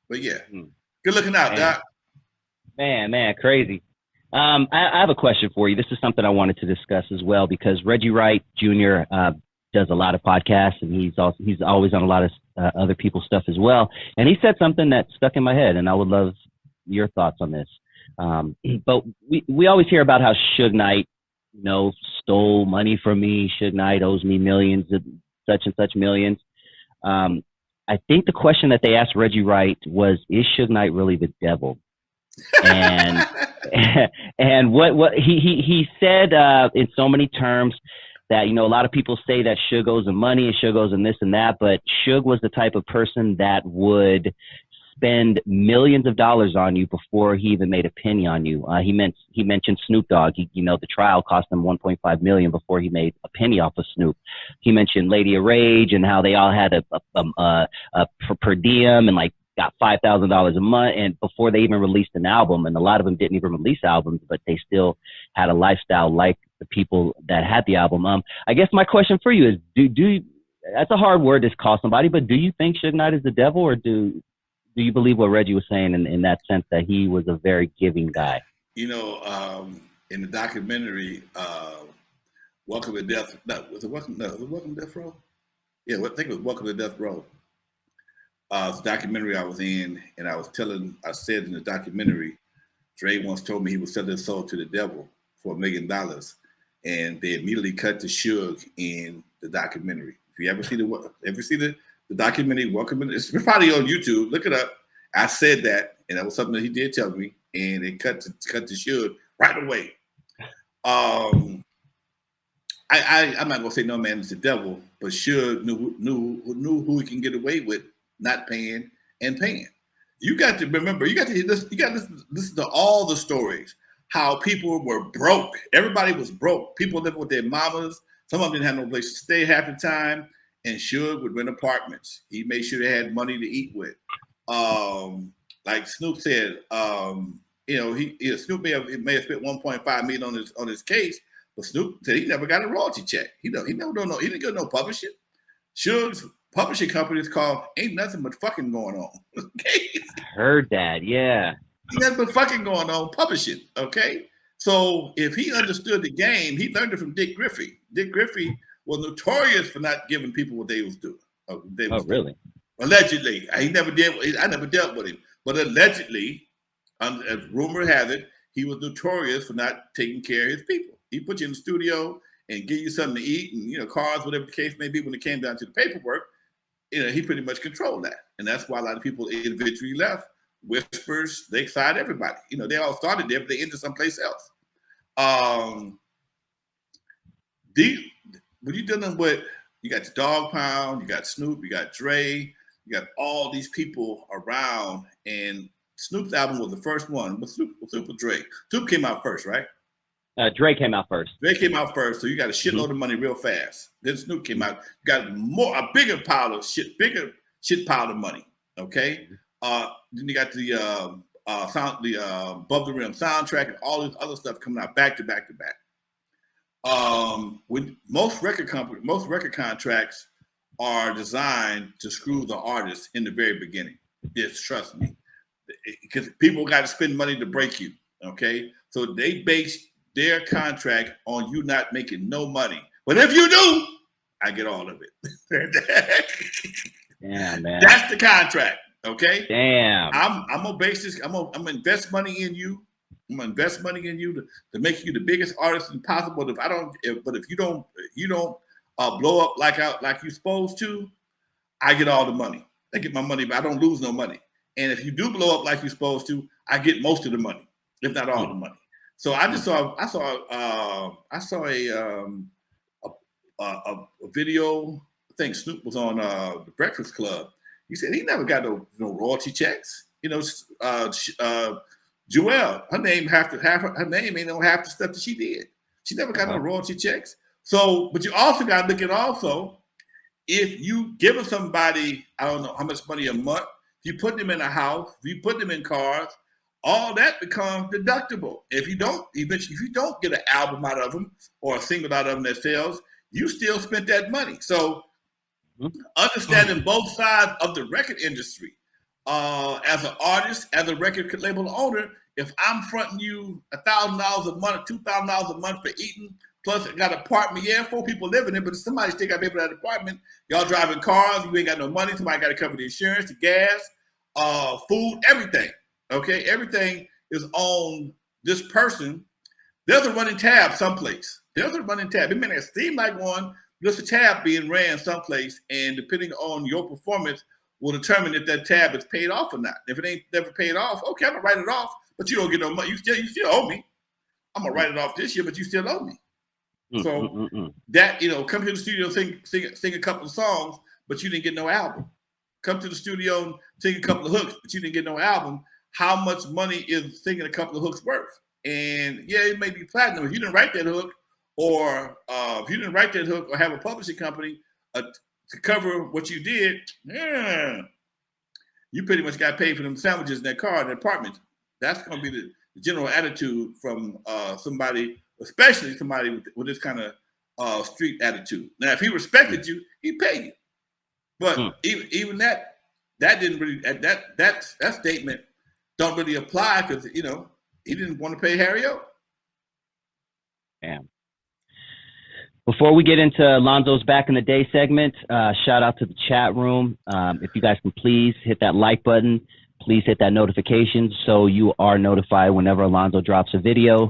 But yeah, good looking out, Doc. Man, crazy. I have a question for you. This is something I wanted to discuss as well because Reggie Wright Jr. Does a lot of podcasts, and he's always on a lot of other people's stuff as well. And he said something that stuck in my head, and I would love your thoughts on this. But we always hear about how Suge Knight, stole money from me. Suge Knight owes me millions, such and such millions. I think the question that they asked Reggie Wright was, is Suge Knight really the devil? And and what he said in so many terms that, a lot of people say that Suge owes him money and Suge owes him this and that, but Suge was the type of person that would spend millions of dollars on you before he even made a penny on you. He mentioned Snoop Dogg. The trial cost him $1.5 million before he made a penny off of Snoop. He mentioned Lady of Rage and how they all had a per diem and got $5,000 a month, and before they even released an album, and a lot of them didn't even release albums, but they still had a lifestyle like the people that had the album. I guess my question for you is, do that's a hard word to call somebody, but do you think Suge Knight is the devil, or do you believe what Reggie was saying in that sense that he was a very giving guy? In the documentary, Welcome to Death. No, was it Welcome to Death Row? Yeah, I think it was Welcome to Death Row. It's a documentary I was in, and I said in the documentary, Dre once told me he would sell his soul to the devil for $1 million, and they immediately cut to Suge in the documentary. If you ever see the documentary, it's probably on YouTube. Look it up. I said that, and that was something that he did tell me, and it cut to Suge right away. I'm not gonna say no man is the devil, but Suge knew who he can get away with not paying and paying. You got to remember, you got to listen to all the stories, how people were broke. Everybody was broke. People living with their mamas. Some of them didn't have no place to stay half the time, and Suge would rent apartments. He made sure they had money to eat with. Like Snoop said, Snoop may have spent $1.5 million on his case, but Snoop said he never got a royalty check. He didn't get no publishing. Suge's publishing company is called Ain't Nothing But Fucking Going On. Okay? Heard that, yeah. Ain't nothing but fucking going on, publishing, okay? So if he understood the game, he learned it from Dick Griffey. Dick Griffey was notorious for not giving people what they was doing. Really? Allegedly. I never dealt with him. But allegedly, as rumor has it, he was notorious for not taking care of his people. He put you in the studio and give you something to eat and, cars, whatever the case may be. When it came down to the paperwork, he pretty much controlled that. And that's why a lot of people individually left. Whispers, they excited everybody. They all started there, but they ended someplace else. When you're dealing with, you got the Dog Pound, you got Snoop, you got Dre, you got all these people around, and Snoop's album was the first one. But Snoop or Dre? Snoop came out first, right? Dre came out first. So you got a shitload of money real fast. Then Snoop came out, got a bigger shit pile of money. Okay. Then you got the Above the Rim soundtrack and all this other stuff coming out back to back to back. With most record contracts are designed to screw the artist in the very beginning. Just trust me, because people got to spend money to break you. Okay, so they base their contract on you not making no money. But if you do, I get all of it. Yeah, man. That's the contract. Okay. Damn. I'm gonna base this. I'm gonna invest money in you. I'm gonna invest money in you to make you the biggest artist possible. But if you don't blow up like you're supposed to, I get all the money. I get my money, but I don't lose no money. And if you do blow up like you're supposed to, I get most of the money, if not all the money. So I saw a video. I think Snoop was on the Breakfast Club. He said he never got no royalty checks. Joelle, her name ain't on half the stuff that she did. She never got no royalty checks. So, but you also got to look at if you give somebody, I don't know how much money a month, if you put them in a house, if you put them in cars, all that becomes deductible. If you don't get an album out of them or a single out of them that sells, you still spent that money. So understanding both sides of the record industry, as an artist, as a record label owner, if I'm fronting you $1,000 a month, $2,000 a month for eating, plus I got an apartment, yeah, 4 people living in, but somebody still got to pay for that apartment. Y'all driving cars, you ain't got no money. Somebody got to cover the insurance, the gas, food, everything. Okay, everything is on this person. There's a running tab someplace. There's a running tab. It may not seem like one. There's a tab being ran someplace, and depending on your performance, will determine if that tab is paid off or not. If it ain't never paid off, okay, I'm gonna write it off, but you don't get no money. You still owe me. I'm gonna write it off this year, but you still owe me. So that, come to the studio, sing a couple of songs, but you didn't get no album. Come to the studio and sing a couple of hooks, but you didn't get no album. How much money is singing a couple of hooks worth? And yeah, it may be platinum. If you didn't write that hook, or if you didn't write that hook, or have a publishing company to cover what you did, you pretty much got paid for them sandwiches in that car in that apartment. That's going to be the general attitude from somebody, especially somebody with this kind of street attitude. Now, if he respected you, he'd pay you. But even that didn't really, that statement don't really apply, because he didn't want to pay Harry O. Damn. Before we get into Lonzo's Back in the Day segment, shout out to the chat room. If you guys can please hit that like button, please hit that notification so you are notified whenever Lonzo drops a video.